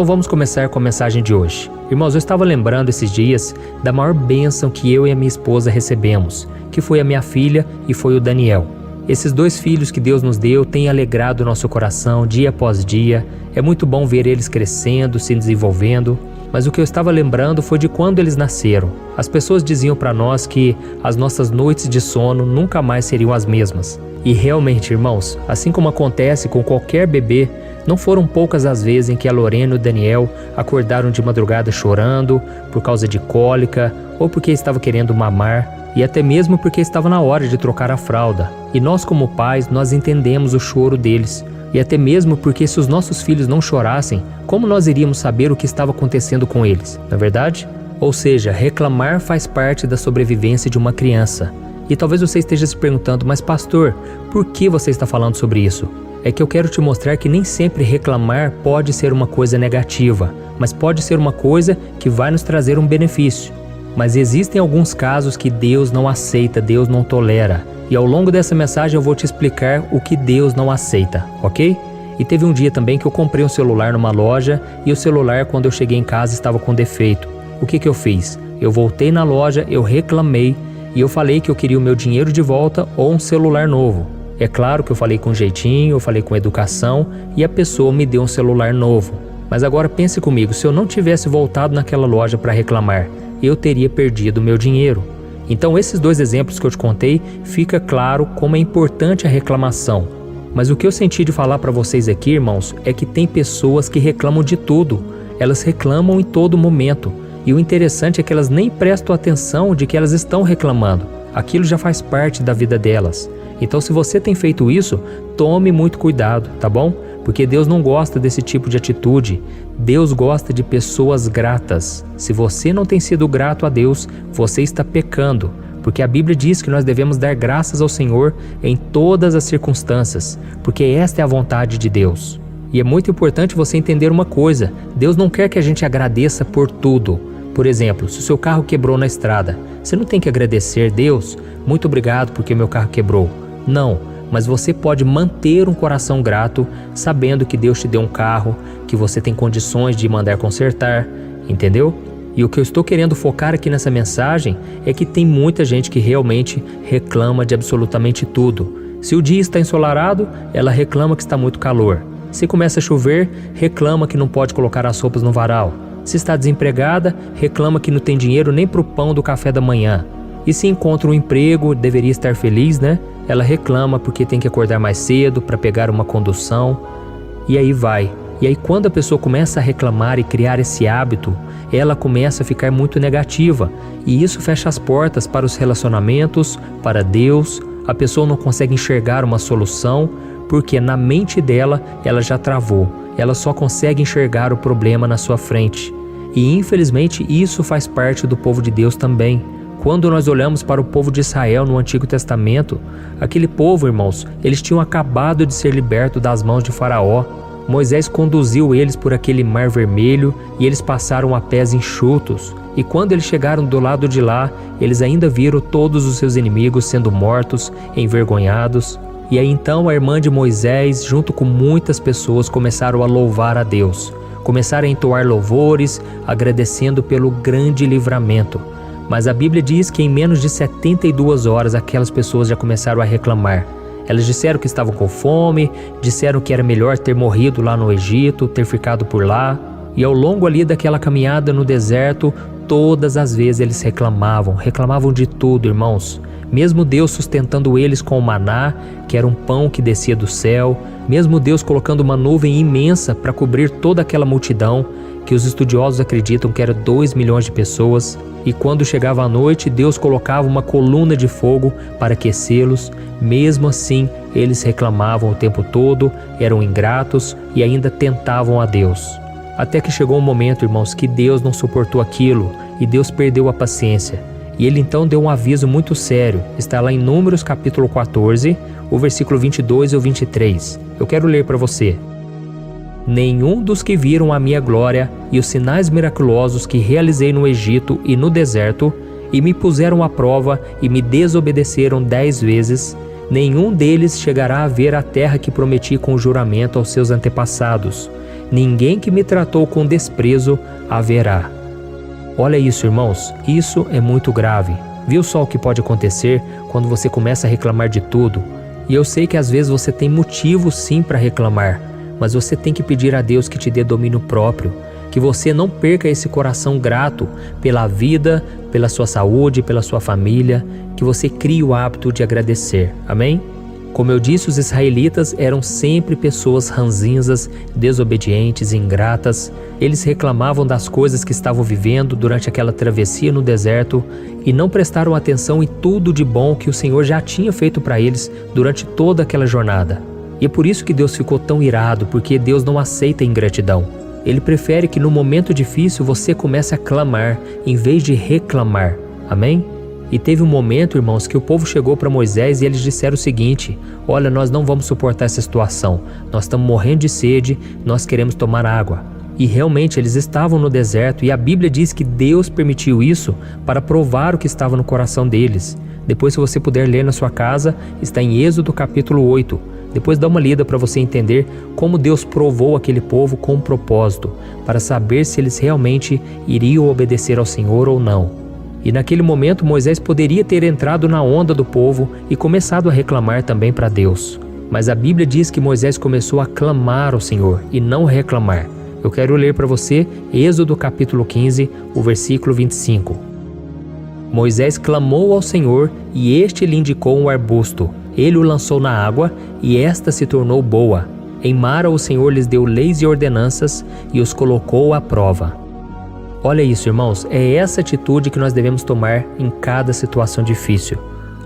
Então vamos começar com a mensagem de hoje. Irmãos, eu estava lembrando esses dias da maior bênção que eu e a minha esposa recebemos, que foi a minha filha e foi o Daniel. Esses 2 filhos que Deus nos deu têm alegrado o nosso coração dia após dia. É muito bom ver eles crescendo, se desenvolvendo. Mas o que eu estava lembrando foi de quando eles nasceram. As pessoas diziam para nós que as nossas noites de sono nunca mais seriam as mesmas. E realmente, irmãos, assim como acontece com qualquer bebê, não foram poucas as vezes em que a Lorena e o Daniel acordaram de madrugada chorando por causa de cólica ou porque estava querendo mamar e até mesmo porque estava na hora de trocar a fralda. E nós como pais, nós entendemos o choro deles. E até mesmo porque se os nossos filhos não chorassem, como nós iríamos saber o que estava acontecendo com eles, não é verdade? Ou seja, reclamar faz parte da sobrevivência de uma criança. E talvez você esteja se perguntando, mas pastor, por que você está falando sobre isso? É que eu quero te mostrar que nem sempre reclamar pode ser uma coisa negativa, mas pode ser uma coisa que vai nos trazer um benefício. Mas existem alguns casos que Deus não aceita, Deus não tolera. E ao longo dessa mensagem eu vou te explicar o que Deus não aceita, ok? E teve um dia também que eu comprei um celular numa loja e o celular, quando eu cheguei em casa, estava com defeito. O que eu fiz? Eu voltei na loja, eu reclamei e eu falei que eu queria o meu dinheiro de volta ou um celular novo. É claro que eu falei com jeitinho, eu falei com educação e a pessoa me deu um celular novo. Mas agora pense comigo, se eu não tivesse voltado naquela loja para reclamar, eu teria perdido o meu dinheiro. Então esses 2 exemplos que eu te contei, fica claro como é importante a reclamação. Mas o que eu senti de falar para vocês aqui, irmãos, é que tem pessoas que reclamam de tudo. Elas reclamam em todo momento. E o interessante é que elas nem prestam atenção de que elas estão reclamando. Aquilo já faz parte da vida delas. Então se você tem feito isso, tome muito cuidado, tá bom? Porque Deus não gosta desse tipo de atitude. Deus gosta de pessoas gratas. Se você não tem sido grato a Deus, você está pecando. Porque a Bíblia diz que nós devemos dar graças ao Senhor em todas as circunstâncias, porque esta é a vontade de Deus. E é muito importante você entender uma coisa: Deus não quer que a gente agradeça por tudo. Por exemplo, se o seu carro quebrou na estrada, você não tem que agradecer: Deus, muito obrigado porque meu carro quebrou. Não, mas você pode manter um coração grato, sabendo que Deus te deu um carro, que você tem condições de mandar consertar, entendeu? E o que eu estou querendo focar aqui nessa mensagem é que tem muita gente que realmente reclama de absolutamente tudo. Se o dia está ensolarado, ela reclama que está muito calor. Se começa a chover, reclama que não pode colocar as roupas no varal. Se está desempregada, reclama que não tem dinheiro nem para o pão do café da manhã. E se encontra um emprego, deveria estar feliz, né? Ela reclama porque tem que acordar mais cedo para pegar uma condução. E aí vai. E aí quando a pessoa começa a reclamar e criar esse hábito, ela começa a ficar muito negativa. E isso fecha as portas para os relacionamentos, para Deus. A pessoa não consegue enxergar uma solução, porque na mente dela, ela já travou. Ela só consegue enxergar o problema na sua frente. E infelizmente isso faz parte do povo de Deus também. Quando nós olhamos para o povo de Israel no Antigo Testamento, aquele povo, irmãos, eles tinham acabado de ser libertos das mãos de Faraó. Moisés conduziu eles por aquele mar vermelho e eles passaram a pés enxutos. E quando eles chegaram do lado de lá, eles ainda viram todos os seus inimigos sendo mortos, envergonhados. E aí então a irmã de Moisés, junto com muitas pessoas, começaram a louvar a Deus. Começaram a entoar louvores, agradecendo pelo grande livramento. Mas a Bíblia diz que em menos de 72 horas aquelas pessoas já começaram a reclamar. Elas disseram que estavam com fome, disseram que era melhor ter morrido lá no Egito, ter ficado por lá. E ao longo ali daquela caminhada no deserto, todas as vezes eles reclamavam de tudo, irmãos. Mesmo Deus sustentando eles com o maná, que era um pão que descia do céu, mesmo Deus colocando uma nuvem imensa para cobrir toda aquela multidão, que os estudiosos acreditam que era 2 milhões de pessoas, e quando chegava a noite, Deus colocava uma coluna de fogo para aquecê-los. Mesmo assim, eles reclamavam o tempo todo, eram ingratos e ainda tentavam a Deus. Até que chegou um momento, irmãos, que Deus não suportou aquilo e Deus perdeu a paciência. E ele então deu um aviso muito sério. Está lá em Números capítulo 14, o versículo 22 e o 23. Eu quero ler para você. Nenhum dos que viram a minha glória e os sinais miraculosos que realizei no Egito e no deserto, e me puseram à prova e me desobedeceram 10 vezes, nenhum deles chegará a ver a terra que prometi com juramento aos seus antepassados, ninguém que me tratou com desprezo haverá. Olha isso, irmãos, isso é muito grave. Viu só o que pode acontecer quando você começa a reclamar de tudo? E eu sei que às vezes você tem motivo sim para reclamar, mas você tem que pedir a Deus que te dê domínio próprio, que você não perca esse coração grato pela vida, pela sua saúde, pela sua família, que você crie o hábito de agradecer. Amém? Como eu disse, os israelitas eram sempre pessoas ranzinzas, desobedientes, ingratas. Eles reclamavam das coisas que estavam vivendo durante aquela travessia no deserto e não prestaram atenção em tudo de bom que o Senhor já tinha feito para eles durante toda aquela jornada. E é por isso que Deus ficou tão irado, porque Deus não aceita ingratidão. Ele prefere que no momento difícil você comece a clamar em vez de reclamar. Amém? E teve um momento, irmãos, que o povo chegou para Moisés e eles disseram o seguinte: olha, nós não vamos suportar essa situação, nós estamos morrendo de sede, nós queremos tomar água. E realmente eles estavam no deserto e a Bíblia diz que Deus permitiu isso para provar o que estava no coração deles. Depois, se você puder ler na sua casa, está em Êxodo capítulo 8. Depois dá uma lida para você entender como Deus provou aquele povo com um propósito, para saber se eles realmente iriam obedecer ao Senhor ou não. E naquele momento Moisés poderia ter entrado na onda do povo e começado a reclamar também para Deus. Mas a Bíblia diz que Moisés começou a clamar ao Senhor e não reclamar. Eu quero ler para você Êxodo capítulo 15, o versículo 25. Moisés clamou ao Senhor e este lhe indicou um arbusto. Ele o lançou na água e esta se tornou boa. Em Mara o Senhor lhes deu leis e ordenanças e os colocou à prova. Olha isso, irmãos, é essa atitude que nós devemos tomar em cada situação difícil.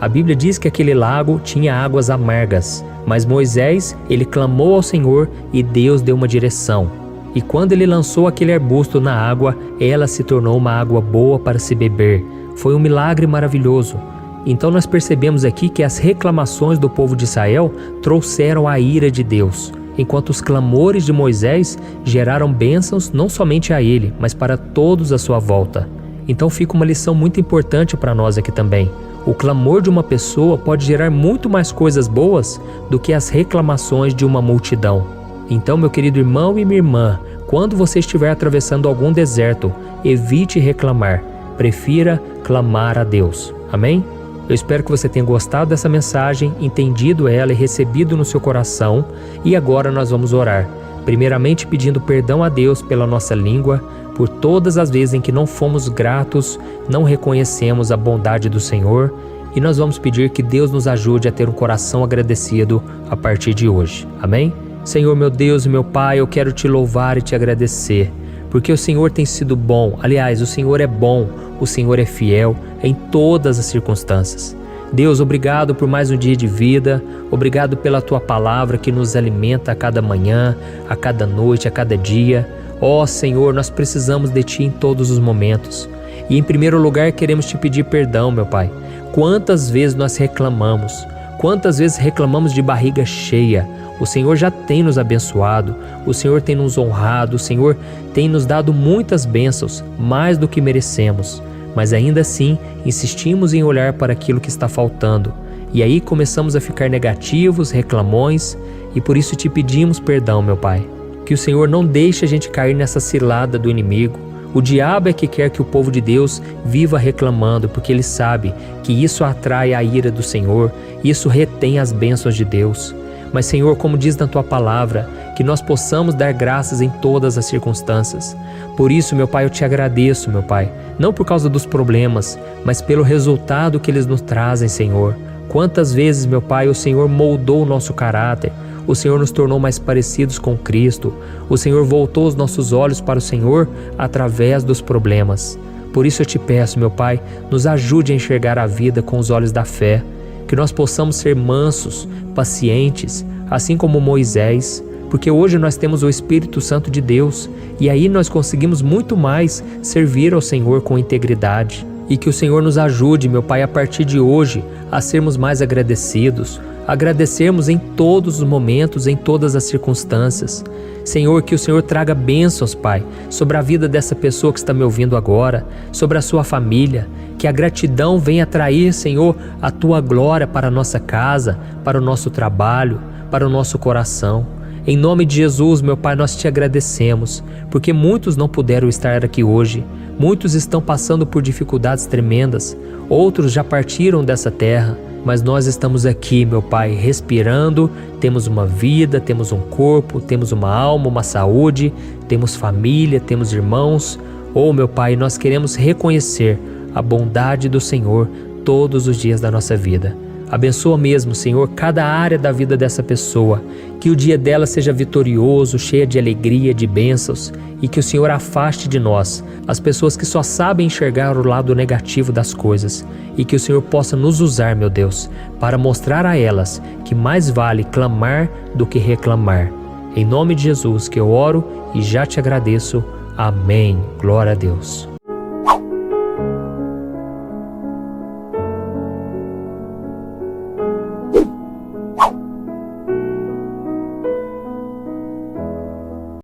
A Bíblia diz que aquele lago tinha águas amargas, mas Moisés, ele clamou ao Senhor e Deus deu uma direção. E quando ele lançou aquele arbusto na água, ela se tornou uma água boa para se beber. Foi um milagre maravilhoso. Então nós percebemos aqui que as reclamações do povo de Israel trouxeram a ira de Deus, enquanto os clamores de Moisés geraram bênçãos não somente a ele, mas para todos à sua volta. Então fica uma lição muito importante para nós aqui também. O clamor de uma pessoa pode gerar muito mais coisas boas do que as reclamações de uma multidão. Então, meu querido irmão e minha irmã, quando você estiver atravessando algum deserto, evite reclamar, prefira clamar a Deus. Amém? Eu espero que você tenha gostado dessa mensagem, entendido ela e recebido no seu coração. E agora nós vamos orar. Primeiramente pedindo perdão a Deus pela nossa língua, por todas as vezes em que não fomos gratos, não reconhecemos a bondade do Senhor. E nós vamos pedir que Deus nos ajude a ter um coração agradecido a partir de hoje. Amém? Senhor, meu Deus e meu Pai, eu quero te louvar e te agradecer, porque o Senhor tem sido bom. Aliás, o Senhor é bom, o Senhor é fiel em todas as circunstâncias. Deus, obrigado por mais um dia de vida, obrigado pela Tua palavra que nos alimenta a cada manhã, a cada noite, a cada dia. Ó Senhor, nós precisamos de Ti em todos os momentos. E em primeiro lugar queremos Te pedir perdão, meu Pai. Quantas vezes nós reclamamos, quantas vezes reclamamos de barriga cheia. O Senhor já tem nos abençoado, o Senhor tem nos honrado, o Senhor tem nos dado muitas bênçãos, mais do que merecemos. Mas ainda assim, insistimos em olhar para aquilo que está faltando. E aí começamos a ficar negativos, reclamões, e por isso te pedimos perdão, meu Pai. Que o Senhor não deixe a gente cair nessa cilada do inimigo. O diabo é que quer que o povo de Deus viva reclamando, porque ele sabe que isso atrai a ira do Senhor, isso retém as bênçãos de Deus. Mas, Senhor, como diz na Tua palavra, que nós possamos dar graças em todas as circunstâncias. Por isso, meu Pai, eu te agradeço, meu Pai, não por causa dos problemas, mas pelo resultado que eles nos trazem, Senhor. Quantas vezes, meu Pai, o Senhor moldou o nosso caráter, o Senhor nos tornou mais parecidos com Cristo, o Senhor voltou os nossos olhos para o Senhor através dos problemas. Por isso eu te peço, meu Pai, nos ajude a enxergar a vida com os olhos da fé, que nós possamos ser mansos, pacientes, assim como Moisés, porque hoje nós temos o Espírito Santo de Deus e aí nós conseguimos muito mais servir ao Senhor com integridade. E que o Senhor nos ajude, meu Pai, a partir de hoje, a sermos mais agradecidos, agradecermos em todos os momentos, em todas as circunstâncias. Senhor, que o Senhor traga bênçãos, Pai, sobre a vida dessa pessoa que está me ouvindo agora, sobre a sua família, que a gratidão venha atrair, Senhor, a Tua glória para a nossa casa, para o nosso trabalho, para o nosso coração. Em nome de Jesus, meu Pai, nós te agradecemos, porque muitos não puderam estar aqui hoje, muitos estão passando por dificuldades tremendas, outros já partiram dessa terra, mas nós estamos aqui, meu Pai, respirando, temos uma vida, temos um corpo, temos uma alma, uma saúde, temos família, temos irmãos. Oh, meu Pai, nós queremos reconhecer a bondade do Senhor todos os dias da nossa vida. Abençoa mesmo, Senhor, cada área da vida dessa pessoa, que o dia dela seja vitorioso, cheia de alegria, de bênçãos, e que o Senhor afaste de nós as pessoas que só sabem enxergar o lado negativo das coisas, e que o Senhor possa nos usar, meu Deus, para mostrar a elas que mais vale clamar do que reclamar. Em nome de Jesus que eu oro e já te agradeço. Amém. Glória a Deus.